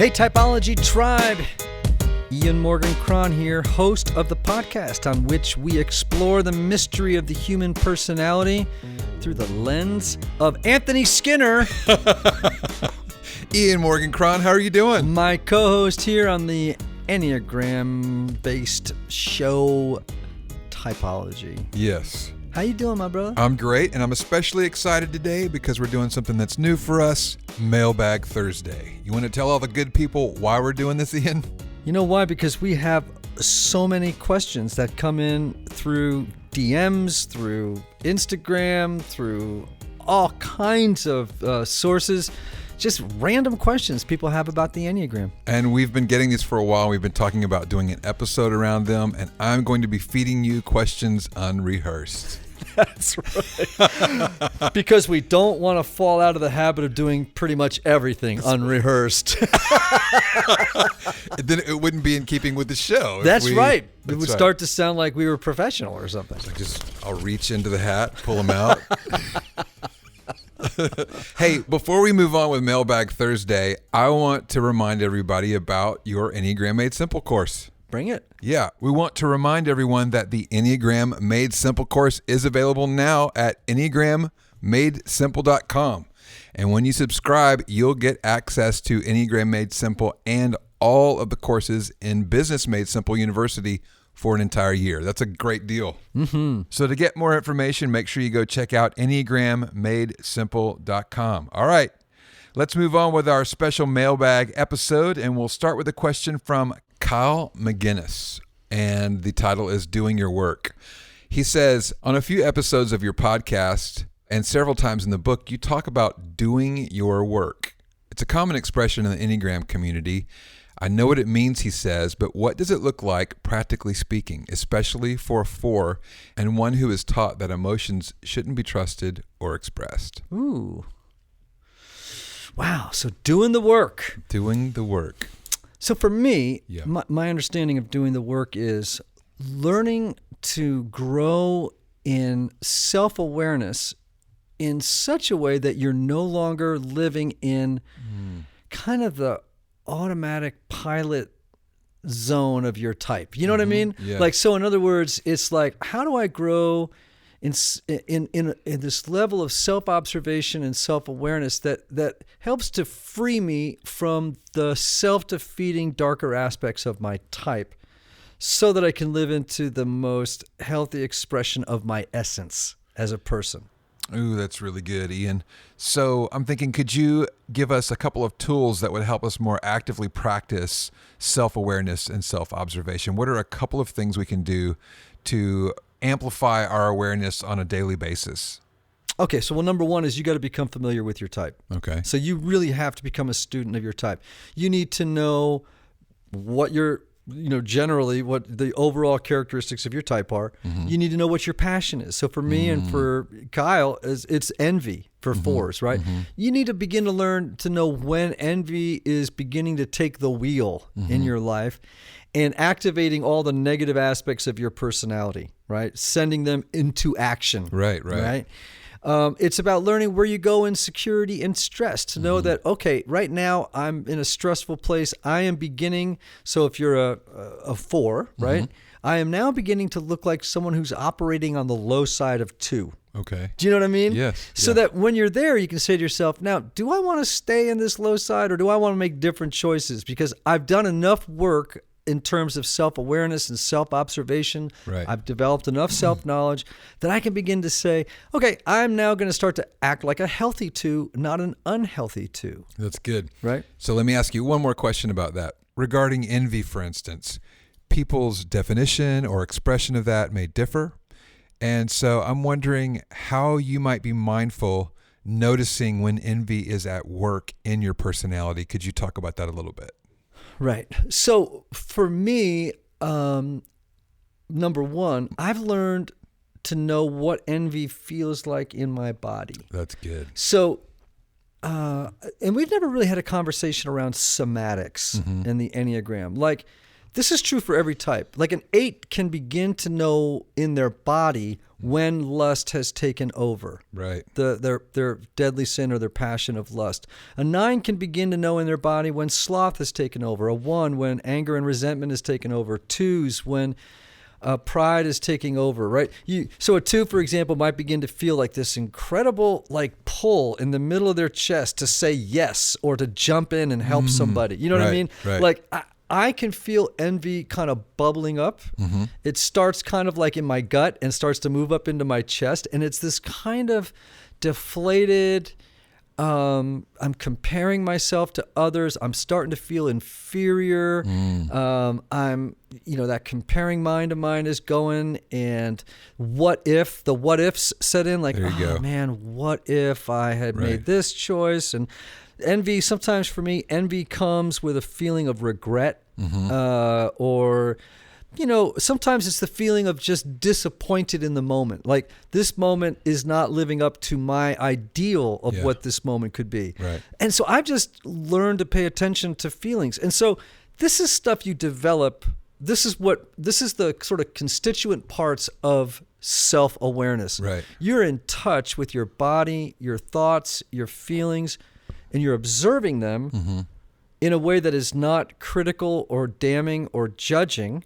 Hey, Typology Tribe. Ian Morgan Cron here, host of the podcast on which we explore the mystery of the human personality through the lens of Anthony Skinner. Ian Morgan Cron, how are you doing? My co-host here on the Enneagram-based show Typology. Yes. How you doing, my brother? I'm great, and I'm especially excited today because we're doing something that's new for us, Mailbag Thursday. You want to tell all the good people why we're doing this, Ian? You know why? Because we have so many questions that come in through DMs, through Instagram, through all kinds of sources. Just random questions people have about the Enneagram. And we've been getting these for a while. We've been talking about doing an episode around them, and I'm going to be feeding you questions unrehearsed. That's right. Because we don't want to fall out of the habit of doing pretty much everything unrehearsed. Then it wouldn't be in keeping with the show. That's right. It would start to sound like we were professional or something. So I'll reach into the hat, pull them out. Hey, before we move on with Mailbag Thursday, I want to remind everybody about your Enneagram Made Simple course. Bring it. Yeah, we want to remind everyone that the Enneagram Made Simple course is available now at EnneagramMadeSimple.com. And when you subscribe, you'll get access to Enneagram Made Simple and all of the courses in Business Made Simple University for an entire year. That's a great deal. Mm-hmm. So to get more information, make sure you go check out EnneagramMadeSimple.com. All right, let's move on with our special mailbag episode, and we'll start with a question from Kyle McGinnis, and the title is Doing Your Work. He says, on a few episodes of your podcast and several times in the book, you talk about doing your work. It's a common expression in the Enneagram community. I know what it means, he says, but what does it look like, practically speaking, especially for a 4 and one who is taught that emotions shouldn't be trusted or expressed? Ooh. Wow. So doing the work. Doing the work. So for me, Yeah. my understanding of doing the work is learning to grow in self-awareness in such a way that you're no longer living in kind of the automatic pilot zone of your type. You know what I mean? Yeah. Like, so in other words, it's like, how do I grow in this level of self-observation and self-awareness that helps to free me from the self-defeating darker aspects of my type so that I can live into the most healthy expression of my essence as a person. Ooh, that's really good, Ian. So I'm thinking, could you give us a couple of tools that would help us more actively practice self-awareness and self-observation? What are a couple of things we can do to amplify our awareness on a daily basis? Okay, so number one is you got to become familiar with your type. Okay. So you really have to become a student of your type. You need to know what generally what the overall characteristics of your type are. Mm-hmm. You need to know what your passion is. So for me and for Kyle, it's envy for 4s, right? Mm-hmm. You need to begin to learn to know when envy is beginning to take the wheel in your life and activating all the negative aspects of your personality, right? Sending them into action. Right. It's about learning where you go in security and stress to know that, okay, right now I'm in a stressful place. I am beginning. So if you're a 4, right? I am now beginning to look like someone who's operating on the low side of 2. Okay. Do you know what I mean? Yes. So that when you're there, you can say to yourself, now, do I want to stay in this low side or do I want to make different choices? Because I've done enough work in terms of self-awareness and self-observation. Right. I've developed enough self-knowledge that I can begin to say, okay, I'm now going to start to act like a healthy 2, not an unhealthy 2. That's good. Right. So let me ask you one more question about that. Regarding envy, for instance, people's definition or expression of that may differ. And so I'm wondering how you might be mindful noticing when envy is at work in your personality. Could you talk about that a little bit? Right. So for me, number one, I've learned to know what envy feels like in my body. That's good. So, and we've never really had a conversation around somatics in the Enneagram. Like, this is true for every type. Like an 8 can begin to know in their body when lust has taken over. Right. Their deadly sin or their passion of lust. A 9 can begin to know in their body when sloth has taken over. A 1 when anger and resentment has taken over. 2s when pride is taking over, right? So a 2, for example, might begin to feel like this incredible like pull in the middle of their chest to say yes or to jump in and help somebody. You know what I mean? Right. Like I can feel envy kind of bubbling up. It starts kind of like in my gut and starts to move up into my chest. And it's this kind of deflated, I'm comparing myself to others. I'm starting to feel inferior. That comparing mind of mine is going, and the what ifs set in, like, oh man, what if I had made this choice? And envy, sometimes for me, envy comes with a feeling of regret, or sometimes it's the feeling of just disappointed in the moment. Like this moment is not living up to my ideal of what this moment could be. Right. And so I've just learned to pay attention to feelings. And so this is stuff you develop. This is the sort of constituent parts of self-awareness. Right. You're in touch with your body, your thoughts, your feelings, and you're observing them in a way that is not critical or damning or judging.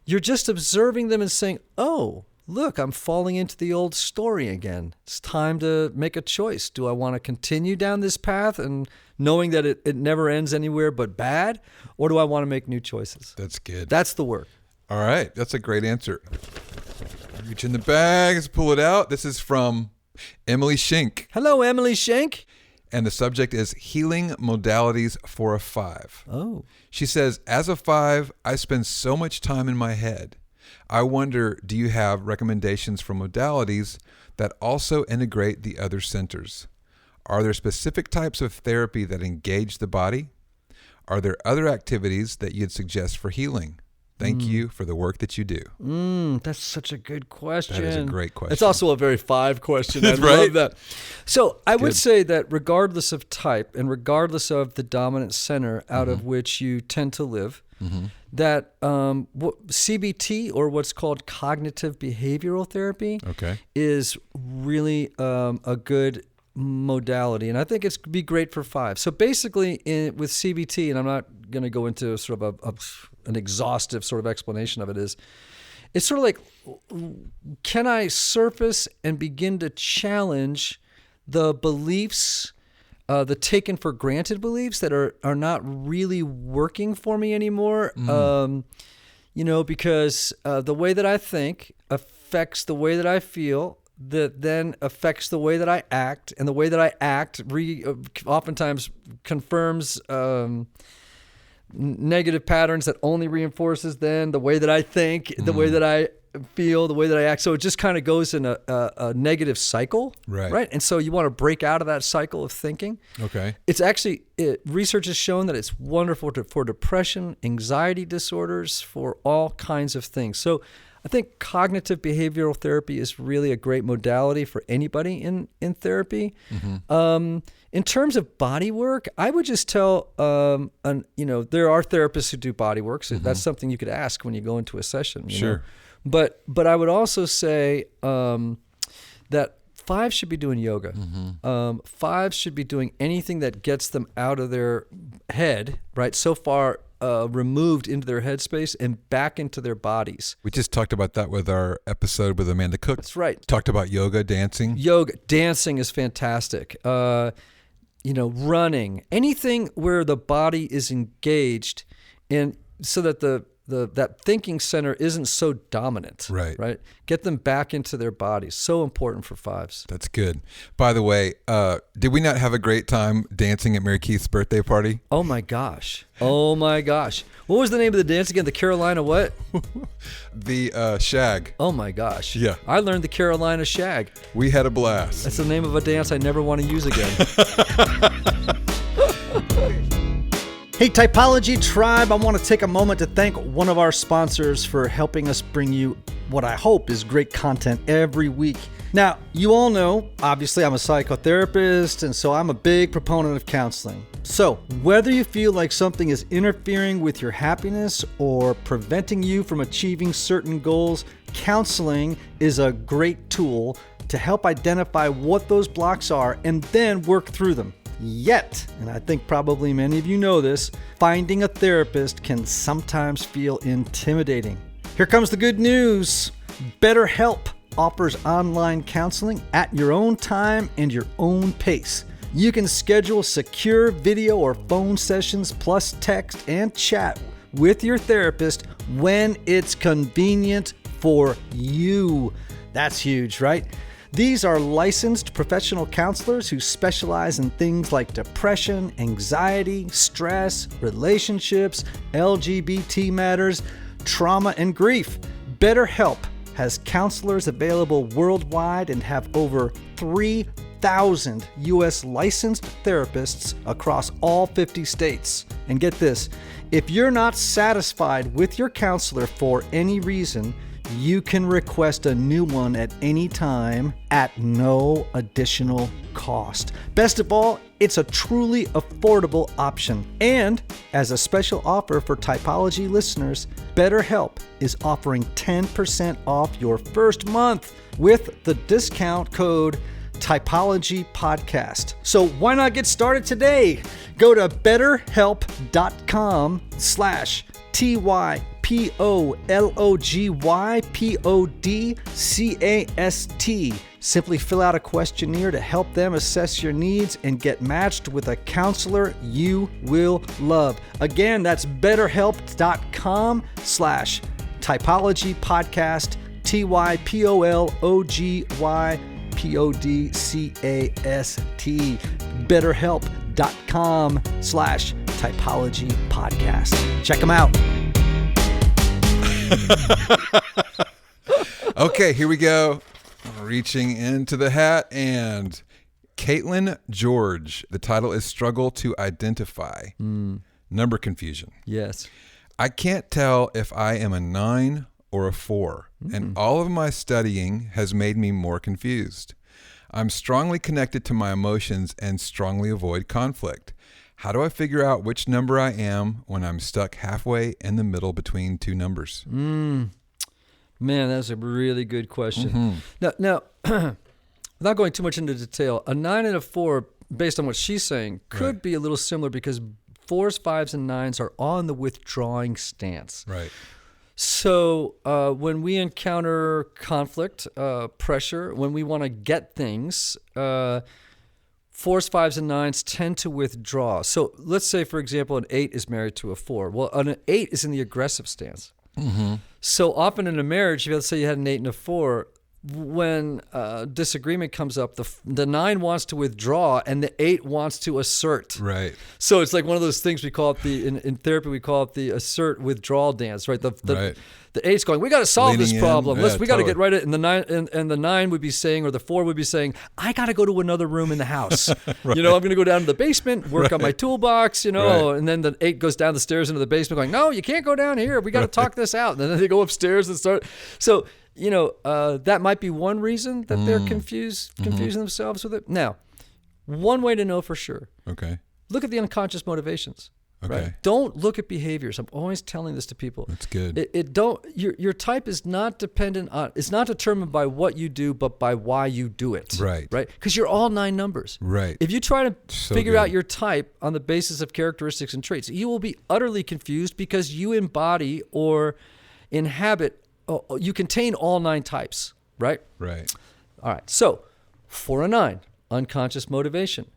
You're just observing them and saying, oh, look, I'm falling into the old story again. It's time to make a choice. Do I want to continue down this path and knowing that it never ends anywhere but bad? Or do I want to make new choices? That's good. That's the work. All right. That's a great answer. Reach in the bag, let's pull it out. This is from Emily Schenk. Hello, Emily Schenk. And the subject is healing modalities for a 5. Oh. She says, as a 5, I spend so much time in my head. I wonder, do you have recommendations for modalities that also integrate the other centers? Are there specific types of therapy that engage the body? Are there other activities that you'd suggest for healing? Thank you for the work that you do. That's such a good question. That is a great question. It's also a very 5 question. I right? love that. So I would say that regardless of type and regardless of the dominant center out of which you tend to live, that CBT, or what's called cognitive behavioral therapy, is really a good modality. And I think it's be great for 5. So basically with CBT, and I'm not going to go into sort of an exhaustive sort of explanation of it, it's sort of like, can I surface and begin to challenge the beliefs, the taken for granted beliefs that are not really working for me anymore? Because the way that I think affects the way that I feel, that then affects the way that I act, and the way that I act oftentimes confirms negative patterns that only reinforces then the way that I think, the way that I feel, the way that I act. So it just kind of goes in a negative cycle, right? And so you want to break out of that cycle of thinking. Okay. It's actually, research has shown that it's wonderful for depression, anxiety disorders, for all kinds of things. So I think cognitive behavioral therapy is really a great modality for anybody in therapy. In terms of body work, I would just tell, there are therapists who do body work. So that's something you could ask when you go into a session. You know? But I would also say that 5 should be doing yoga. 5 should be doing anything that gets them out of their head, right? So far removed into their headspace and back into their bodies. We just talked about that with our episode with Amanda Cook. That's right. Talked about yoga, dancing. Dancing is fantastic. Running, anything where the body is engaged, and so that that thinking center isn't so dominant. Right. Get them back into their bodies. So important for 5s. That's good. By the way, did we not have a great time dancing at Mary Keith's birthday party? Oh my gosh. What was the name of the dance again? The Carolina what? The shag. Oh my gosh. Yeah. I learned the Carolina shag. We had a blast. That's the name of a dance I never want to use again. Hey, Typology Tribe, I want to take a moment to thank one of our sponsors for helping us bring you what I hope is great content every week. Now, you all know, obviously, I'm a psychotherapist, and so I'm a big proponent of counseling. So, whether you feel like something is interfering with your happiness or preventing you from achieving certain goals, counseling is a great tool to help identify what those blocks are and then work through them. Yet, and I think probably many of you know this, finding a therapist can sometimes feel intimidating. Here comes the good news. BetterHelp offers online counseling at your own time and your own pace. You can schedule secure video or phone sessions plus text and chat with your therapist when it's convenient for you. That's huge, right? These are licensed professional counselors who specialize in things like depression, anxiety, stress, relationships, LGBT matters, trauma, and grief. BetterHelp has counselors available worldwide and have over 3,000 U.S. licensed therapists across all 50 states. And get this, if you're not satisfied with your counselor for any reason, you can request a new one at any time at no additional cost. Best of all, it's a truly affordable option. And as a special offer for Typology listeners, BetterHelp is offering 10% off your first month with the discount code Typology Podcast. So why not get started today? Go to BetterHelp.com/TYPOLOGYPODCAST. Simply fill out a questionnaire to help them assess your needs and get matched with a counselor you will love. Again, that's BetterHelp.com/Typology Podcast, TYPOLOGYPODCAST. BetterHelp.com/Typology Podcast. Check them out. Okay, here we go. Reaching into the hat, and Caitlin George. The title is Struggle to Identify. Number confusion. Yes. I can't tell if I am a 9 or a 4, and all of my studying has made me more confused. I'm strongly connected to my emotions and strongly avoid conflict. How do I figure out which number I am when I'm stuck halfway in the middle between two numbers? Man, that's a really good question. Now, without going too much into detail, a 9 and a 4, based on what she's saying, could be a little similar because 4s, 5s, and 9s are on the withdrawing stance. Right. So when we encounter conflict, pressure, when we want to get things, 4s, 5s, and 9s tend to withdraw. So let's say, for example, an 8 is married to a 4. Well, an 8 is in the aggressive stance. So often in a marriage, let's say you had an 8 and a 4, when disagreement comes up, the 9 wants to withdraw and the 8 wants to assert. Right. So it's like one of those things we call it in therapy, we call it the assert withdrawal dance, right? The 8's going, we got to solve this problem. We got to get right at it. And the 9 would be saying, or the 4 would be saying, I got to go to another room in the house. Right. I'm going to go down to the basement, work on my toolbox, and then the 8 goes down the stairs into the basement going, no, you can't go down here. We got to talk this out. And then they go upstairs and start. So, that might be one reason that they're confusing themselves with it. Now, one way to know for sure. Okay. Look at the unconscious motivations. Okay. Right? Don't look at behaviors. I'm always telling this to people. That's good. Your type is not dependent on. It's not determined by what you do, but by why you do it. Right. Right. Because you're all 9 numbers. Right. If you try to figure out your type on the basis of characteristics and traits, you will be utterly confused because you embody or inhabit. You contain all 9 types. Right. Right. All right. So, for a 9, unconscious motivation.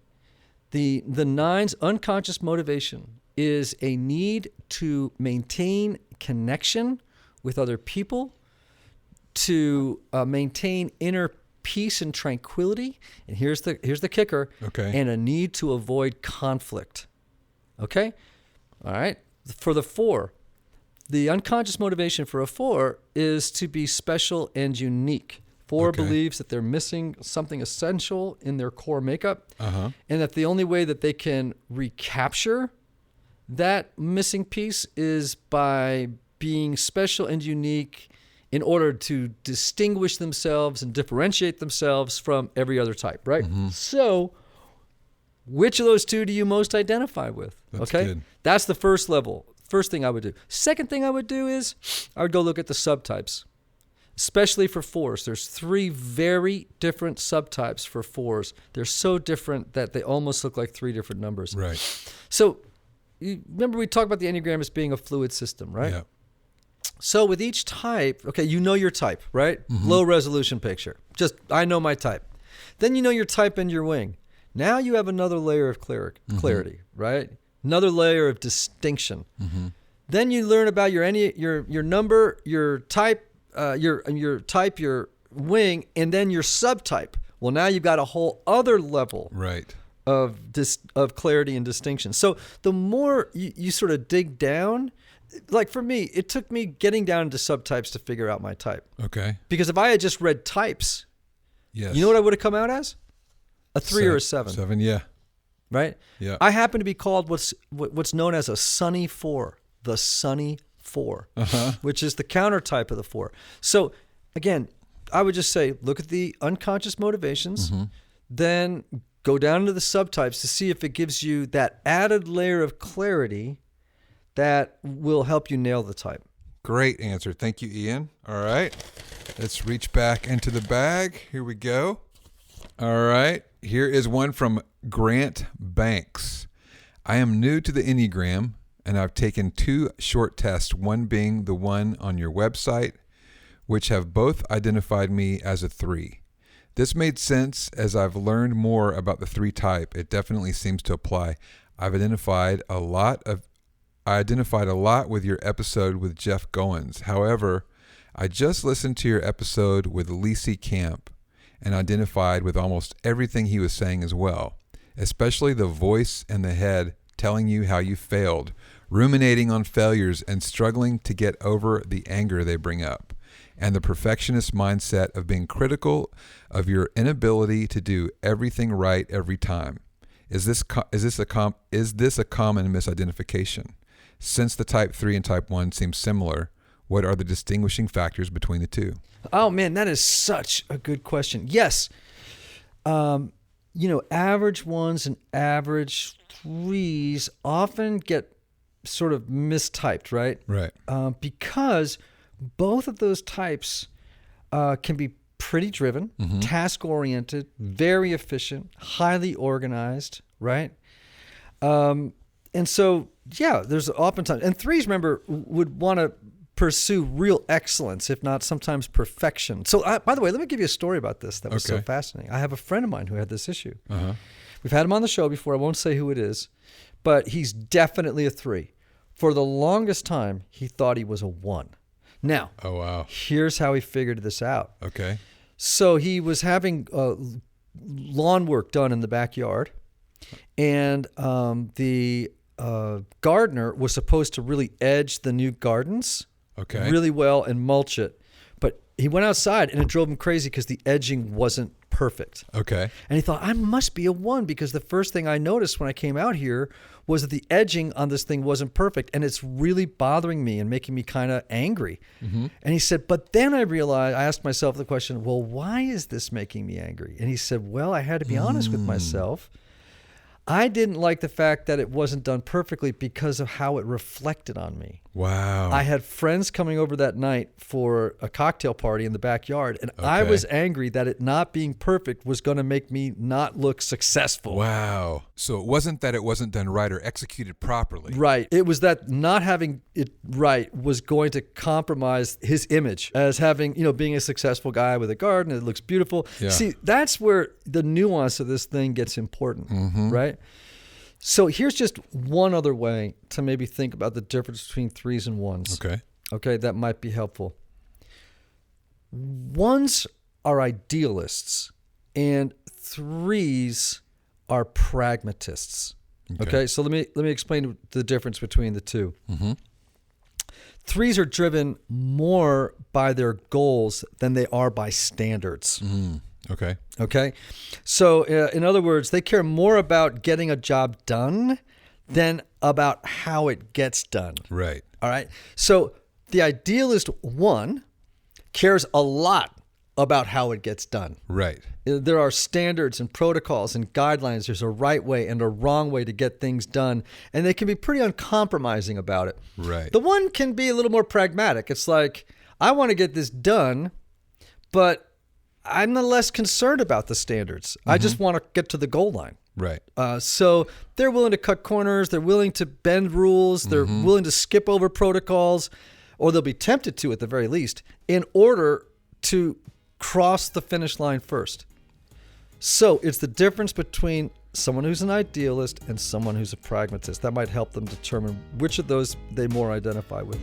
The 9's unconscious motivation is a need to maintain connection with other people, to maintain inner peace and tranquility. And here's the kicker. Okay. And a need to avoid conflict. Okay? All right. For the 4, the unconscious motivation for a 4 is to be special and unique. 4 believes that they're missing something essential in their core makeup, and that the only way that they can recapture that missing piece is by being special and unique in order to distinguish themselves and differentiate themselves from every other type, right? So which of those two do you most identify with? That's okay. good. That's the first level. First thing I would do. Second thing I would do is I would go look at the subtypes, especially for 4s. There's 3 very different subtypes for 4s. They're so different that they almost look like 3 different numbers. Right. So you remember we talked about the Enneagram as being a fluid system, right? Yeah. So with each type, okay, you know your type, right? Low resolution picture. Just, I know my type. Then you know your type and your wing. Now you have another layer of clarity, right? Another layer of distinction. Then you learn about your number, your type, your wing, and then your subtype. Well, now you've got a whole other level of clarity and distinction. So the more you sort of dig down, like for me, it took me getting down into subtypes to figure out my type. Okay. Because if I had just read types, yes, you know what I would have come out as? A 3 or a 7. 7, yeah. Right? Yeah. I happen to be called what's known as a sunny 4, the sunny 4, which is the counter type of the 4. So again, I would just say, look at the unconscious motivations, then go down into the subtypes to see if it gives you that added layer of clarity that will help you nail the type. Great answer. Thank you, Ian. All right. Let's reach back into the bag. Here we go. All right. Here is one from Grant Banks. I am new to the Enneagram, and I've taken 2 short tests, one being the one on your website, which have both identified me as a 3. This made sense as I've learned more about the 3 type. It definitely seems to apply. I identified a lot with your episode with Jeff Goins. However, I just listened to your episode with Lisi Camp and identified with almost everything he was saying as well, especially the voice in the head telling you how you failed, ruminating on failures and struggling to get over the anger they bring up, and the perfectionist mindset of being critical of your inability to do everything right every time. Is this a common misidentification? Since the type 3 and type 1 seem similar, what are the distinguishing factors between the 2? Oh man, that is such a good question. Yes. Average 1s and average 3s often get sort of mistyped, right? Right. Because both of those types can be pretty driven, task-oriented, very efficient, highly organized, right? And so, yeah, there's oftentimes, and 3s, remember, would want to pursue real excellence, if not sometimes perfection. So, by the way, let me give you a story about this that was so fascinating. I have a friend of mine who had this issue. We've had him on the show before. I won't say who it is, but he's definitely a 3. For the longest time, he thought he was a 1. Now, here's how he figured this out. Okay. So he was having lawn work done in the backyard, and the gardener was supposed to really edge the new gardens really well and mulch it. But he went outside, and it drove him crazy because the edging wasn't perfect. Okay. And he thought, I must be a 1 because the first thing I noticed when I came out here was that the edging on this thing wasn't perfect, and it's really bothering me and making me kind of angry. And he said, but then I realized, I asked myself the question, well, why is this making me angry? And he said, well, I had to be honest with myself. I didn't like the fact that it wasn't done perfectly because of how it reflected on me. Wow. I had friends coming over that night for a cocktail party in the backyard, and I was angry that it not being perfect was going to make me not look successful. Wow. So it wasn't that it wasn't done right or executed properly. Right. It was that not having it right was going to compromise his image as having, being a successful guy with a garden. It looks beautiful. Yeah. See, that's where the nuance of this thing gets important, right? So here's just one other way to maybe think about the difference between 3s and 1s. Okay, that might be helpful. 1s are idealists and 3s are pragmatists. Okay, so let me explain the difference between the two. 3s are driven more by their goals than they are by standards. Okay. So in other words, they care more about getting a job done than about how it gets done. Right. All right. So the idealist 1 cares a lot about how it gets done. Right. There are standards and protocols and guidelines. There's a right way and a wrong way to get things done, and they can be pretty uncompromising about it. Right. The one can be a little more pragmatic. It's like, I want to get this done, but I'm less concerned about the standards. I just want to get to the goal line. Right. So they're willing to cut corners. They're willing to bend rules. They're willing to skip over protocols, or they'll be tempted to at the very least, in order to cross the finish line first. So it's the difference between someone who's an idealist and someone who's a pragmatist. That might help them determine which of those they more identify with.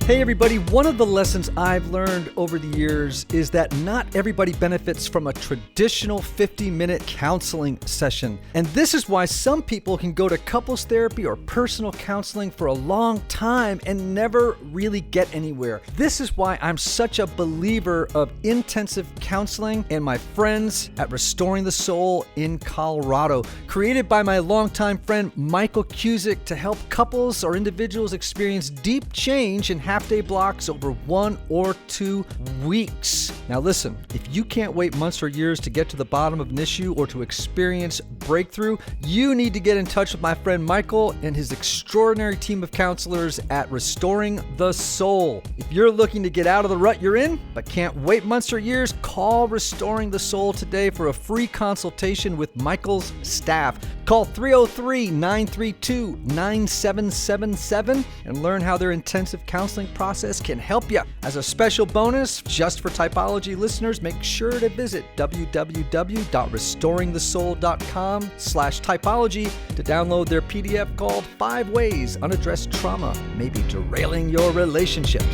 Hey everybody, one of the lessons I've learned over the years is that not everybody benefits from a traditional 50-minute counseling session. And this is why some people can go to couples therapy or personal counseling for a long time and never really get anywhere. This is why I'm such a believer of intensive counseling and my friends at Restoring the Soul in Colorado, created by my longtime friend Michael Cusick to help couples or individuals experience deep change in half-day blocks over 1 or 2 weeks. Now listen, if you can't wait months or years to get to the bottom of an issue or to experience breakthrough, you need to get in touch with my friend Michael and his extraordinary team of counselors at Restoring the Soul. If you're looking to get out of the rut you're in, but can't wait months or years, call Restoring the Soul today for a free consultation with Michael's staff. Call 303-932-9777 and learn how their intensive counseling process can help you. As a special bonus, just for Typology listeners, make sure to visit www.restoringthesoul.com/typology to download their PDF called 5 Ways Unaddressed Trauma May Be Derailing Your Relationships.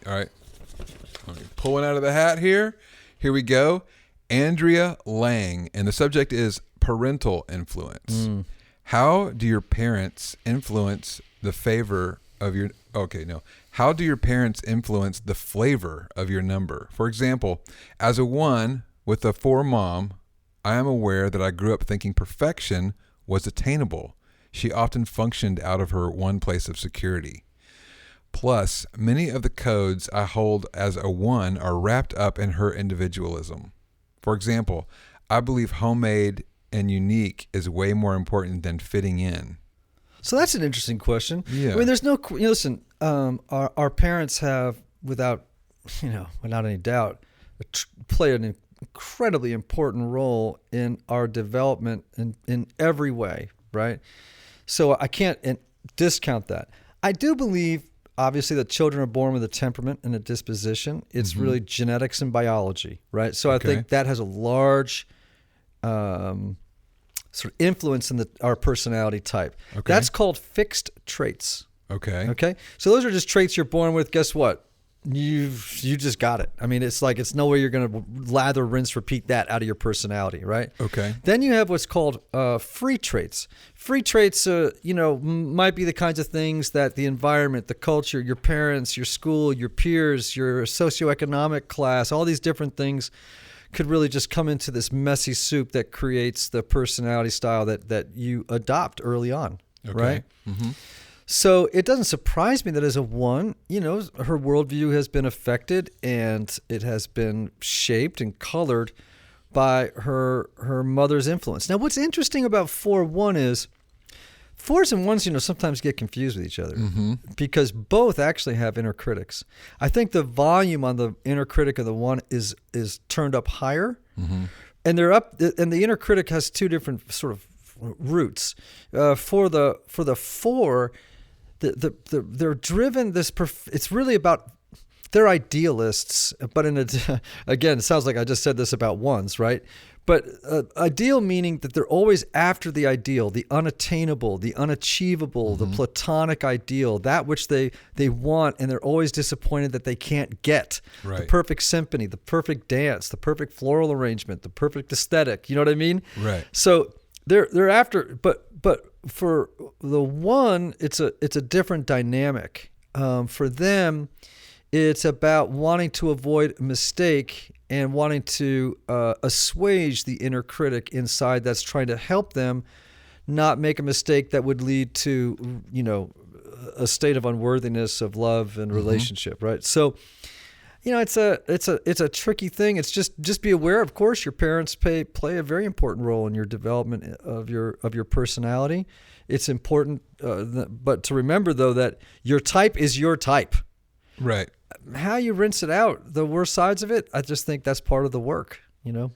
All right. Pulling out of the hat here. Here we go. Andrea Lang, and the subject is parental influence. How do your parents influence the favor of your... How do your parents influence the flavor of your number? For example, as a 1 with a 4 mom, I am aware that I grew up thinking perfection was attainable. She often functioned out of her one place of security. Plus, many of the codes I hold as a 1 are wrapped up in her individualism. For example, I believe homemade and unique is way more important than fitting in. So that's an interesting question. Yeah. I mean, there's no, listen, our parents have, without any doubt, play an incredibly important role in our development in every way, right? So I can't discount that. I do believe, obviously, that children are born with a temperament and a disposition. It's really genetics and biology, right? So I think that has a large sort of influence in our personality type. Okay. That's called fixed traits. Okay. So those are just traits you're born with. Guess what? You just got it. I mean, it's like it's no way you're going to lather, rinse, repeat that out of your personality, right? Okay. Then you have what's called free traits. Free traits, might be the kinds of things that the environment, the culture, your parents, your school, your peers, your socioeconomic class, all these different things could really just come into this messy soup that creates the personality style that you adopt early on, right? Mm-hmm. So it doesn't surprise me that as a 1, her worldview has been affected and it has been shaped and colored by her mother's influence. Now, what's interesting about 4-1 is 4s and 1s, sometimes get confused with each other because both actually have inner critics. I think the volume on the inner critic of the 1 is turned up higher, and they're up. And the inner critic has 2 different sort of roots. For the 4, they're driven. It's really about. They're idealists, but again, it sounds like I just said this about 1s, right? But ideal meaning that they're always after the ideal, the unattainable, the unachievable, the platonic ideal, that which they want, and they're always disappointed that they can't get. Right. The perfect symphony, the perfect dance, the perfect floral arrangement, the perfect aesthetic. You know what I mean? Right. So they're after, but for the 1, it's a different dynamic. For them, it's about wanting to avoid a mistake and wanting to assuage the inner critic inside that's trying to help them not make a mistake that would lead to, a state of unworthiness of love and relationship, right? So, it's a tricky thing. It's just be aware. Of course, your parents play a very important role in your development of your personality. It's important, but to remember though that your type is your type. Right. How you rinse it out, the worst sides of it, I just think that's part of the work.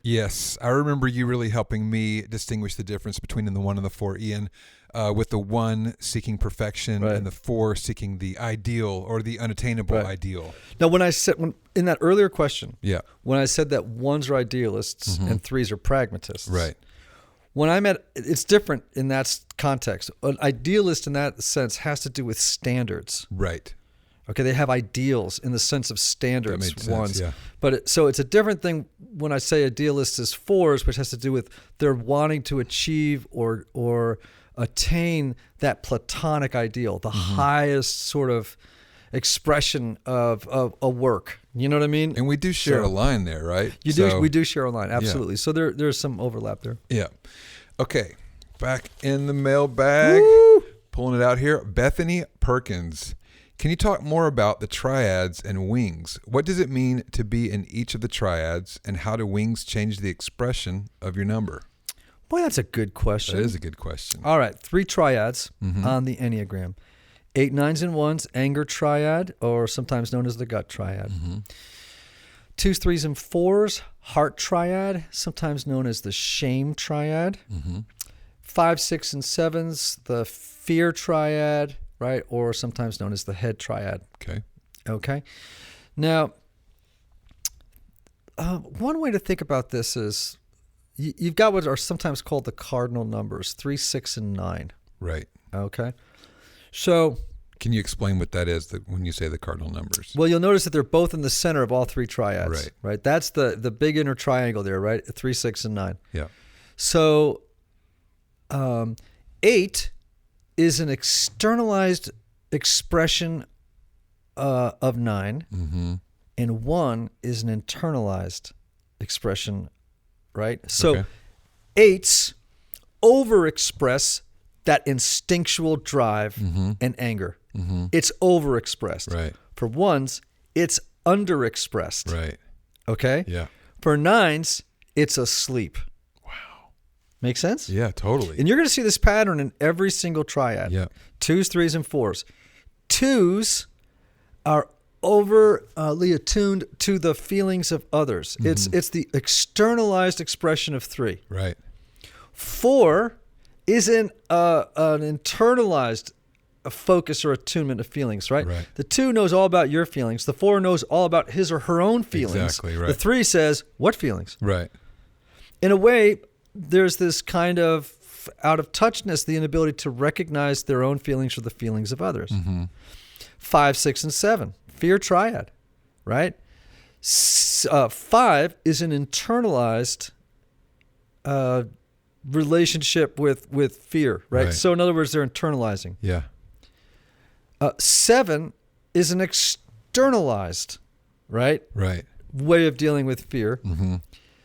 Yes, I remember you really helping me distinguish the difference between the 1 and the 4, Ian. With the 1 seeking perfection and the 4 seeking the ideal or the unattainable ideal. Now, in that earlier question, yeah, when I said that 1s are idealists and 3s are pragmatists, right? When it's different in that context. An idealist in that sense has to do with standards, right? Okay, they have ideals in the sense of standards. That made sense, 1s, yeah. but so it's a different thing when I say idealist is 4s, which has to do with they're wanting to achieve or attain that platonic ideal, the highest sort of expression of a work. You know what I mean? And we do share a line there, right? We do share a line, absolutely. Yeah. So there's some overlap there. Yeah. Okay, back in the mailbag, pulling it out here. Bethany Perkins. Can you talk more about the triads and wings? What does it mean to be in each of the triads, and how do wings change the expression of your number? Boy, that's a good question. That is a good question. All right, 3 triads on the Enneagram. 8, 9s, and 1s, anger triad, or sometimes known as the gut triad. 2s, 3s, and 4s, heart triad, sometimes known as the shame triad. 5, 6, and 7s, the fear triad, right, or sometimes known as the head triad. Okay. Now, one way to think about this is you've got what are sometimes called the cardinal numbers, 3, 6, and 9. Right. Okay. So, can you explain what that is when you say the cardinal numbers? Well, you'll notice that they're both in the center of all 3 triads. Right. That's the big inner triangle there, right? 3, 6, and 9. Yeah. So, 8 is an externalized expression of 9, and 1 is an internalized expression, right? So 8s overexpress that instinctual drive and anger. It's overexpressed. Right. For 1s, it's underexpressed. Right. Okay? Yeah. For 9s, it's asleep. Make sense? Yeah, totally. And you're going to see this pattern in every single triad. Yeah. 2s, 3s, and 4s. 2s are overly attuned to the feelings of others. It's the externalized expression of 3. Right. 4 is an internalized focus or attunement of feelings, right? The 2 knows all about your feelings. The 4 knows all about his or her own feelings. Exactly, right. The 3 says, what feelings? Right. In a way, there's this kind of out of touchness, the inability to recognize their own feelings or the feelings of others. 5, 6, and 7, fear triad, right? 5 is an internalized relationship with fear, right? So in other words, they're internalizing. Yeah. 7 is an externalized, right? Right. Way of dealing with fear.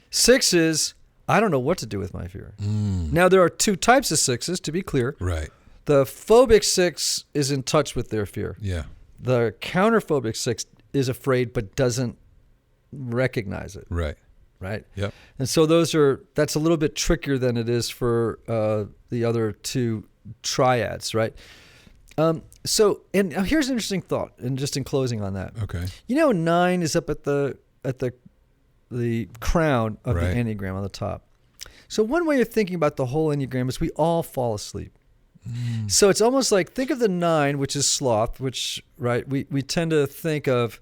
6 is, I don't know what to do with my fear. Now, there are 2 types of 6s, to be clear. Right. The phobic 6 is in touch with their fear. Yeah. The counterphobic 6 is afraid but doesn't recognize it. Right. Right? Yep. And so that's a little bit trickier than it is for the other 2 triads, right? So, and here's an interesting thought, and just in closing on that. Okay. 9 is up at the crown of the Enneagram on the top. So one way of thinking about the whole Enneagram is we all fall asleep. So it's almost like, think of the 9, which is sloth, which, right, we tend to think of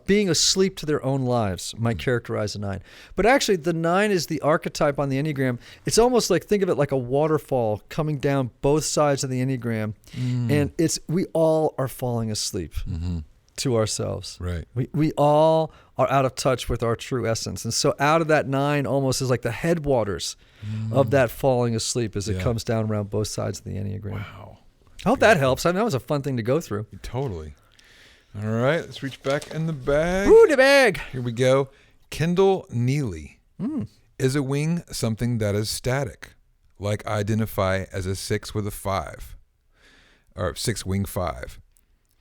being asleep to their own lives, might characterize a 9. But actually, the 9 is the archetype on the Enneagram. It's almost like, think of it like a waterfall coming down both sides of the Enneagram. And we all are falling asleep to ourselves. Right. We all are out of touch with our true essence. And so out of that 9 almost is like the headwaters of that falling asleep as it comes down around both sides of the Enneagram. Wow. I hope that helps. I know that was a fun thing to go through. Totally. All right, let's reach back in the bag. Ooh, the bag. Here we go. Kendall Neely. Is a wing something that is static, like I identify as a 6 with a 5? or 6 wing 5.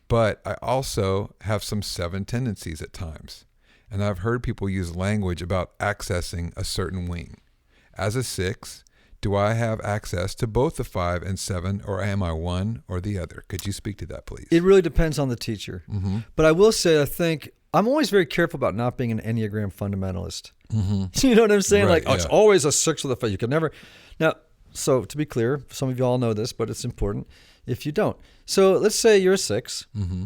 But I also have some 7 tendencies at times. And I've heard people use language about accessing a certain wing. As a 6, do I have access to both the 5 and 7, or am I one or the other? Could you speak to that, please? It really depends on the teacher. Mm-hmm. But I will say, I think I'm always very careful about not being an Enneagram fundamentalist. Mm-hmm. You know what I'm saying? Right, It's always a 6 with a 5. You can never. Now, so to be clear, some of you all know this, but it's important if you don't. So let's say you're a 6. Mm-hmm.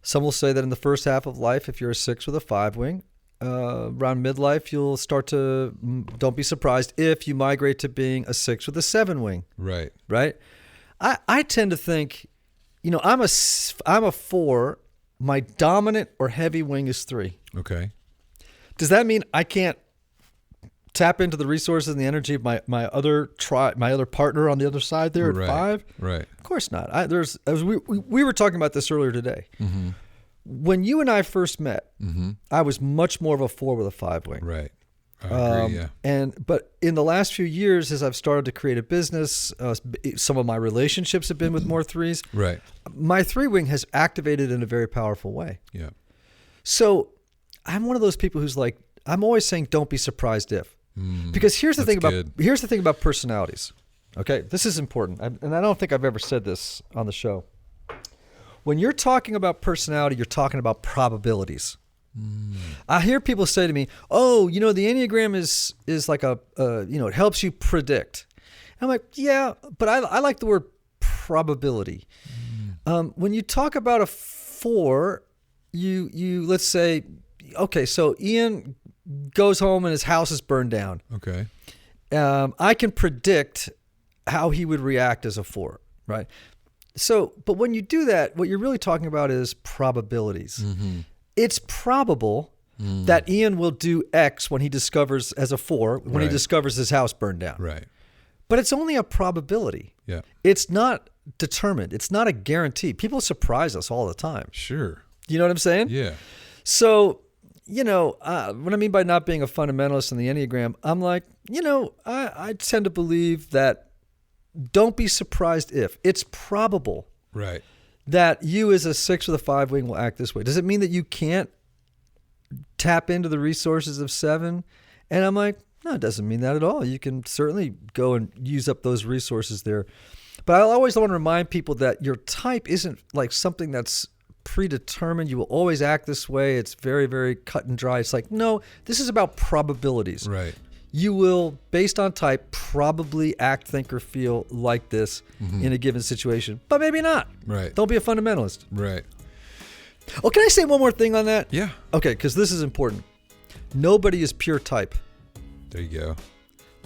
Some will say that in the first half of life, if you're a 6 with a 5 wing, around midlife, you'll start to, don't be surprised if you migrate to being a 6 with a 7 wing. Right. Right? I tend to think, I'm a 4. My dominant or heavy wing is 3. Okay. Does that mean I can't tap into the resources and the energy of my other partner on the other side there at 5? Right. Of course not. We were talking about this earlier today. Mm-hmm. When you and I first met, Mm-hmm. I was much more of a 4 with a 5 wing. Right. I agree, yeah. But in the last few years, as I've started to create a business, some of my relationships have been with more 3s. Right. My 3 wing has activated in a very powerful way. Yeah. So I'm one of those people who's like, I'm always saying, don't be surprised if. Because here's the thing about personalities. Okay, this is important, and I don't think I've ever said this on the show. When you're talking about personality, you're talking about probabilities. I hear people say to me, "Oh, the Enneagram is like it helps you predict." And I'm like, yeah, but I like the word probability. When you talk about a 4, you let's say, okay, so Ian goes home and his house is burned down. Okay. I can predict how he would react as a 4, right? So, but when you do that, what you're really talking about is probabilities. Mm-hmm. It's probable that Ian will do X when he discovers, as a 4, when he discovers his house burned down. Right. But it's only a probability. Yeah. It's not determined. It's not a guarantee. People surprise us all the time. Sure. You know what I'm saying? Yeah. So, what I mean by not being a fundamentalist in the Enneagram, I'm like, I tend to believe that don't be surprised if. It's probable Right. that you as a 6 with a 5 wing will act this way. Does it mean that you can't tap into the resources of 7? And I'm like, no, it doesn't mean that at all. You can certainly go and use up those resources there. But I always want to remind people that your type isn't like something that's predetermined. You will always act this way. It's very, very cut and dry. It's like, no, this is about probabilities. Right. You will, based on type, probably act, think, or feel like this in a given situation, but maybe not. Right. Don't be a fundamentalist. Right. Oh, can I say one more thing on that? Yeah. Okay, because this is important. Nobody is pure type. There you go.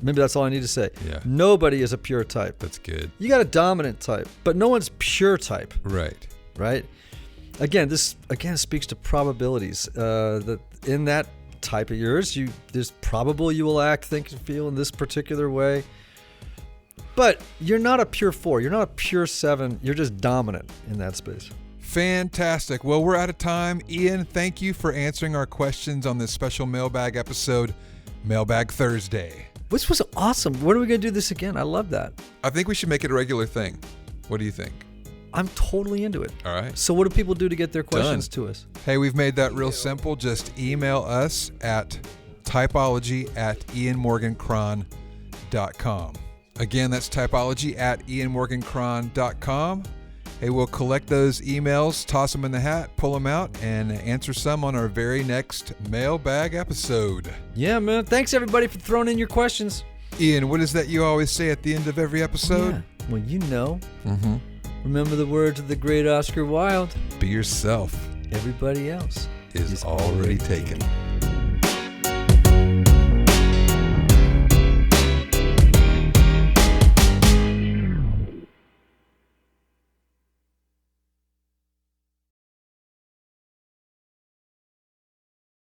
Maybe that's all I need to say. Yeah. Nobody is a pure type. That's good. You got a dominant type, but no one's pure type. Right. Right? This speaks to probabilities. That in that type of yours, there's probable you will act, think, and feel in this particular way. But you're not a pure 4. You're not a pure 7. You're just dominant in that space. Fantastic. Well, we're out of time. Ian, thank you for answering our questions on this special mailbag episode, Mailbag Thursday. This was awesome. When are we going to do this again? I love that. I think we should make it a regular thing. What do you think? I'm totally into it. All right. So what do people do to get their questions to us? Hey, we've made that real simple. Just email us at typology@ianmorgancron.com. Again, that's typology@ianmorgancron.com. Hey, we'll collect those emails, toss them in the hat, pull them out, and answer some on our very next mailbag episode. Yeah, man. Thanks, everybody, for throwing in your questions. Ian, what is that you always say at the end of every episode? Yeah. Well, remember the words of the great Oscar Wilde. Be yourself. Everybody else is already taken.